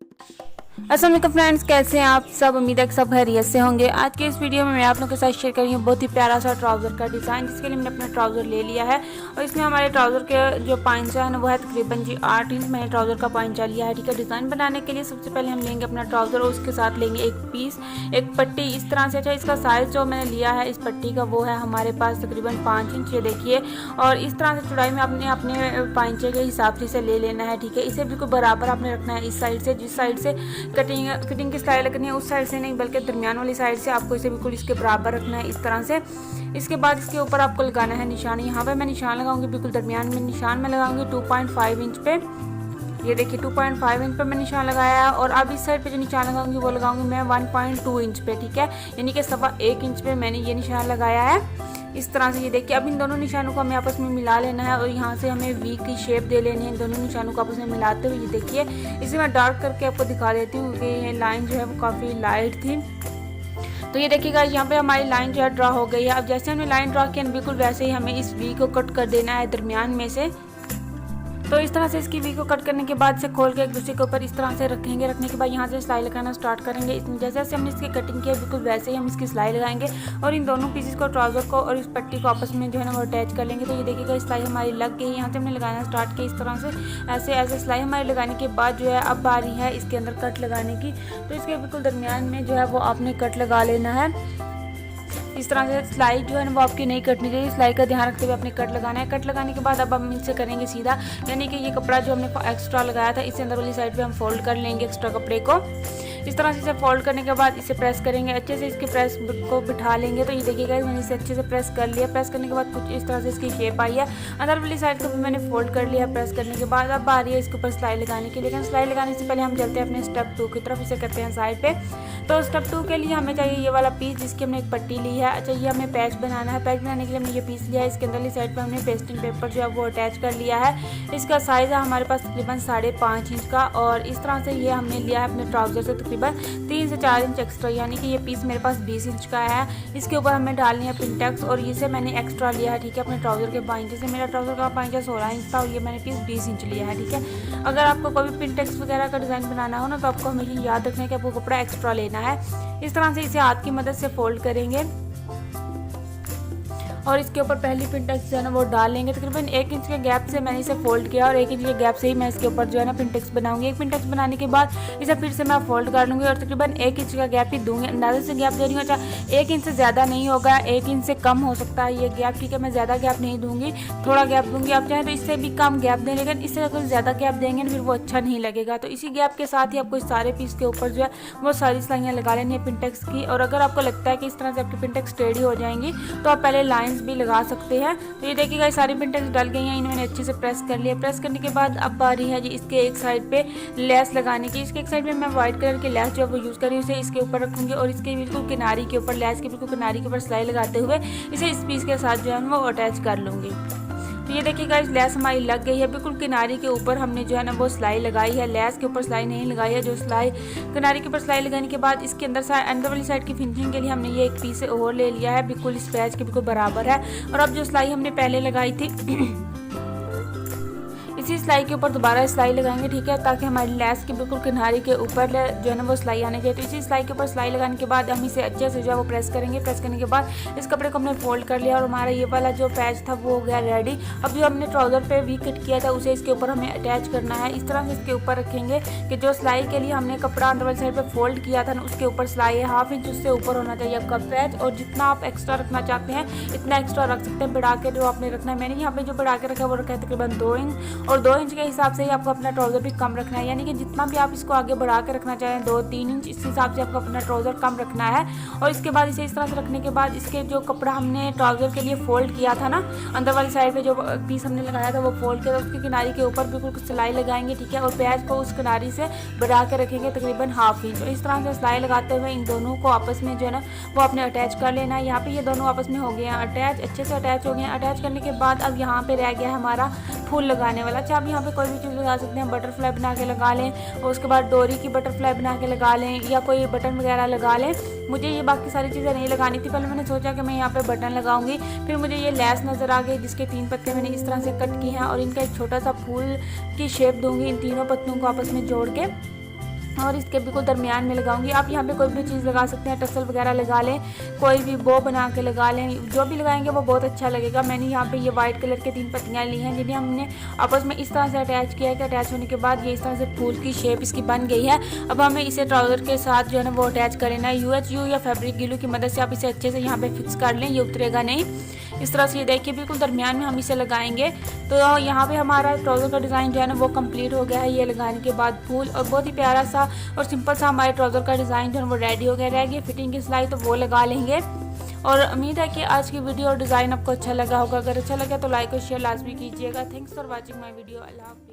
अस्सलाम वालेकुम फ्रेंड्स, कैसे हैं आप सब। उम्मीद है कि सब खैरियत से होंगे। आज के इस वीडियो में मैं आप लोगों के साथ शेयर कर रही हूँ बहुत ही प्यारा सा ट्राउज़र का डिज़ाइन, जिसके लिए मैंने अपना ट्राउज़र ले लिया है। और इसमें हमारे ट्राउज़र के जो पांचा है ना वो है तकरीबन जी 8 इंच मैंने ट्राउज़र का पांचा लिया है। ठीक है, डिज़ाइन बनाने के लिए सबसे पहले हम लेंगे अपना ट्राउज़र और उसके साथ लेंगे एक पीस, एक पट्टी इस तरह से। अच्छा, इसका साइज़ जो मैंने लिया है इस पट्टी का वो है हमारे पास तकरीबन 5 इंच, ये देखिए। और इस तरह से चौड़ाई में आपने अपने पांचे के हिसाब से इसे ले लेना है। ठीक है, इसे बिल्कुल बराबर आपने रखना है। इस साइड से, जिस साइड से कटिंग की स्टाइल रखनी है उस साइड से नहीं, बल्कि दरमियान वाली साइड से आपको इसे बिल्कुल इसके बराबर रखना है इस तरह से। इसके बाद इसके ऊपर आपको लगाना है निशान। यहाँ पे मैं निशान लगाऊंगी बिल्कुल दरमियान में, निशान में लगाऊंगी 2.5 इंच पे। ये देखिए 2.5 इंच पे मैं निशान लगाया है। और अब इस साइड पे जो निशान लगाऊंगी वो लगाऊंगी मैं 1.2 इंच पे। ठीक है, यानी कि 1.25 इंच पे मैंने ये निशान लगाया है इस तरह से। ये देखिए, अब इन दोनों निशानों को हमें आपस में मिला लेना है और यहाँ से हमें वी की शेप दे लेनी है इन दोनों निशानों को आपस में मिलाते हुए। ये देखिए, इसे मैं डार्क करके आपको दिखा देती हूँ कि ये लाइन जो है वो काफ़ी लाइट थी। तो ये देखिएगा, यहाँ पे हमारी लाइन जो है ड्रा हो गई है। अब जैसे हमने लाइन ड्रा किया बिल्कुल वैसे ही हमें इस वी को कट कर देना है दरमियान में से। तो इस तरह से इसकी वी को कट करने के बाद से खोल के एक दूसरे के ऊपर इस तरह से रखेंगे। रखने के बाद यहाँ से सिलाई लगाना स्टार्ट करेंगे। जैसे जैसे हमने इसकी कटिंग की है बिल्कुल वैसे ही हम इसकी सिलाई लगाएंगे और इन दोनों पीसेस को, ट्राउज़र को और इस पट्टी को आपस में जो है ना वो अटैच कर लेंगे। तो ये देखिएगा सिलाई हमारी लग गई। यहाँ से हमने लगाना स्टार्ट किया इस तरह से, ऐसे ऐसे सिलाई हमारी लगाने के बाद जो है अब बारी है इसके अंदर कट लगाने की। तो इसके बिल्कुल दरमियान में जो है वो आपने कट लगा लेना है इस तरह से। सिलाई जो है ना वो आपकी नहीं कटनी चाहिए, सिलाई का ध्यान रखते हुए अपने कट लगाना है। कट लगाने के बाद अब हम इसे करेंगे सीधा, यानी कि ये कपड़ा जो हमने एक्स्ट्रा लगाया था इसे अंदर वाली साइड पे हम फोल्ड कर लेंगे एक्स्ट्रा कपड़े को। इस तरह से इसे फोल्ड करने के बाद इसे प्रेस करेंगे अच्छे से, इसके प्रेस को बिठा लेंगे। तो ये देखिएगा मैंने इसे अच्छे से प्रेस कर लिया। प्रेस करने के बाद कुछ इस तरह से इसकी शेप आई है। अंदर वाली साइड को भी मैंने फोल्ड कर लिया प्रेस करने के बाद। अब आ रही है इसके ऊपर सिलाई लगाने की। लेकिन सिलाई लगाने से पहले हम चलते हैं अपने स्टेप 2 की तरफ, इसे करते हैं साइड पे। तो स्टेप 2 के लिए हमें चाहिए ये वाला पीस जिसकी हमने एक पट्टी ली है। अच्छा, ये हमें पैच बनाना है। पैच बनाने के लिए हमने ये पीस लिया है। इसके अंदर साइड पर हमने पेस्टिंग पेपर जो है वो अटैच कर लिया है। इसका साइज़ है हमारे पास तकरीबन 5.5 इंच का। और इस तरह से ये हमने लिया है अपने ट्राउज़र से तकरीबन 3 से 4 इंच एक्स्ट्रा, यानी कि ये पीस मेरे पास 20 इंच का है। इसके ऊपर हमें डालनी है पिंटेक्स और इसे मैंने एक्स्ट्रा लिया है। ठीक है, अपने ट्राउज़र के पांचे से। मेरा ट्राउज़र का पांचा 16 इंच था और ये मैंने पीस 20 इंच लिया है। ठीक है, अगर आपको कोई भी पिंटेक्स वगैरह का डिज़ाइन बनाना हो ना तो आपको हमेशा याद रखना है कि आपको कपड़ा एक्स्ट्रा लेना है। इस तरह से इसे हाथ की मदद से फोल्ड करेंगे और इसके ऊपर पहली पिंटेक्स जो है ना वो डाल लेंगे। तकरीबन 1 इंच के गैप से मैंने इसे फोल्ड किया और 1 इंच के गैप से ही मैं इसके ऊपर जो है ना पिंटेक्स बनाऊंगी। एक पिंटेक्स बनाने के बाद इसे फिर से मैं फोल्ड कर लूँगी और तकरीबन 1 इंच का गैप ही दूंगी, अंदाजे से गैप दे रही हूँ। अच्छा, 1 इंच से ज़्यादा नहीं होगा, 1 इंच से कम हो सकता है ये गैप। ठीक है, मैं ज़्यादा गैप नहीं दूंगी, थोड़ा गैप दूंगी। आप चाहें तो इससे भी कम गैप दें, लेकिन इससे अगर ज़्यादा गैप देंगे फिर वो अच्छा नहीं लगेगा। तो इसी गैप के साथ ही आपको इस सारे पीस के ऊपर जो है वो सारी सिलाइयाँ लगा लेनी है पिंटेक्स की। और अगर आपको लगता है कि इस तरह से आपकी पिंटेक्स टेढ़ी हो जाएंगी तो आप पहले लाइन्स भी लगा सकते हैं। तो ये देखिएगा सारी पिंटेक्स डल गई हैं, इन्हें मैंने अच्छे से प्रेस कर लिया। प्रेस करने के बाद अब बारी है जी इसके एक साइड पे लेस लगाने की। इसके एक साइड पे मैं व्हाइट कलर की लेस जो है वो यूज़ कर रही हूँ, इसे इसके ऊपर रखूँगी और इसके बिल्कुल किनारी के ऊपर, लेस के बिल्कुल किनारी के ऊपर सिलाई लगाते हुए इसे इस पीस के साथ जो है वो अटैच कर लूँगी। तो ये देखिएगा इस लेस हमारी लग गई है, बिल्कुल किनारी के ऊपर हमने जो है ना वो सिलाई लगाई है। लेस के ऊपर सिलाई नहीं लगाई है, जो सिलाई किनारी के ऊपर सिलाई लगाने के बाद इसके अंदर वाली साइड की फिनिशिंग के लिए हमने ये एक पीस और ले लिया है, बिल्कुल इस पैच के बिल्कुल बराबर है। और अब जो सिलाई हमने पहले लगाई थी इसी सिलाई के ऊपर दोबारा सिलाई लगाएंगे। ठीक है, ताकि हमारी लेस के बिल्कुल किनारी के ऊपर जो है ना वो सिलाई आने चाहिए। तो इसी सिलाई के ऊपर सिलाई लगाने के बाद हम इसे अच्छे से जो है वो प्रेस करेंगे। प्रेस करने के बाद इस कपड़े को हमने फोल्ड कर लिया और हमारा ये वाला जो पैच था वो हो गया रेडी। अब जो हमने ट्राउज़र पे वी कट किया था उसे इसके ऊपर हमें अटैच करना है। इस तरह से इसके ऊपर रखेंगे कि जो सिलाई के लिए हमने कपड़ा अंदर वाली साइड पर फोल्ड किया था ना उसके ऊपर सिलाई है 1/2 इंच उससे ऊपर होना चाहिए आपका पैच। और जितना आप एक्स्ट्रा रखना चाहते हैं इतना एक्स्ट्रा रख सकते हैं बढ़ा के, जो आपने रखना है। मैंने यहाँ पे जो बढ़ा के रखा है वो रखा है तकरीबन 2 इंच, और 2 इंच के हिसाब से ही आपको अपना ट्राउज़र भी कम रखना है। यानी कि जितना भी आप इसको आगे बढ़ा के रखना चाहें 2-3 इंच, इस हिसाब से आपको अपना ट्राउज़र कम रखना है। और इसके बाद इसे इस तरह से रखने के बाद इसके जो कपड़ा हमने ट्राउज़र के लिए फोल्ड किया था ना, अंदर वाली साइड पे जो पीस हमने लगाया था वो फोल्ड किया था, उसकी किनारी के ऊपर बिल्कुल सिलाई लगाएंगे। ठीक है, और पैच को उस किनारी से बढ़ा के रखेंगे तकरीबन 1/2 इंच। तो इस तरह से सिलाई लगाते हुए इन दोनों को आपस में जो है ना वो आपने अटैच कर लेना है। यहाँ पे ये दोनों आपस में हो गए हैं अटैच, अच्छे से अटैच हो गए हैं। अटैच करने के बाद अब यहाँ पे रह गया है हमारा फूल लगाने वाला। अच्छा, आप यहाँ पे कोई भी चीज़ लगा सकते हैं, बटरफ्लाई बना के लगा लें और उसके बाद डोरी की बटरफ्लाई बना के लगा लें या कोई बटन वगैरह लगा लें। मुझे ये बाकी सारी चीज़ें नहीं लगानी थी, पहले मैंने सोचा कि मैं यहाँ पे बटन लगाऊंगी। फिर मुझे ये लेस नज़र आ गई जिसके 3 पत्ते मैंने इस तरह से कट किए हैं और इनका एक छोटा सा फूल की शेप दूंगी इन तीनों पत्तों को आपस में जोड़ के। और इसके बिल्कुल दरमियान में लगाऊंगी। आप यहाँ पे कोई भी चीज़ लगा सकते हैं, टसल वगैरह लगा लें, कोई भी बो बना के लगा लें, जो भी लगाएंगे वो बहुत अच्छा लगेगा। मैंने यहाँ पे ये वाइट कलर के 3 पत्तियाँ ली हैं जिन्हें हमने आपस में इस तरह से अटैच किया है कि अटैच होने के बाद ये इस तरह से फूल की शेप इसकी बन गई है। अब हमें इसे ट्राउज़र के साथ जो है ना वो अटैच कर लेना है। UHU या फैब्रिक ग्लू की मदद से आप इसे अच्छे से यहाँ पे फिक्स कर लें, ये उतरेगा नहीं। इस तरह से ये देखिए बिल्कुल दरमियान में हम इसे लगाएंगे। तो यहाँ पे हमारा ट्राउज़र का डिज़ाइन जो है ना वो कंप्लीट हो गया है। ये लगाने के बाद फूल और बहुत ही प्यारा सा और सिंपल सा हमारे ट्राउज़र का डिज़ाइन जो है वो रेडी हो गया। रह गई फिटिंग की सिलाई, तो वो लगा लेंगे। और उम्मीद है कि आज की वीडियो और डिज़ाइन आपको अच्छा लगा होगा। अगर अच्छा लगा तो लाइक और शेयर लाजमी कीजिएगा। Thanks for watching my video. Allah.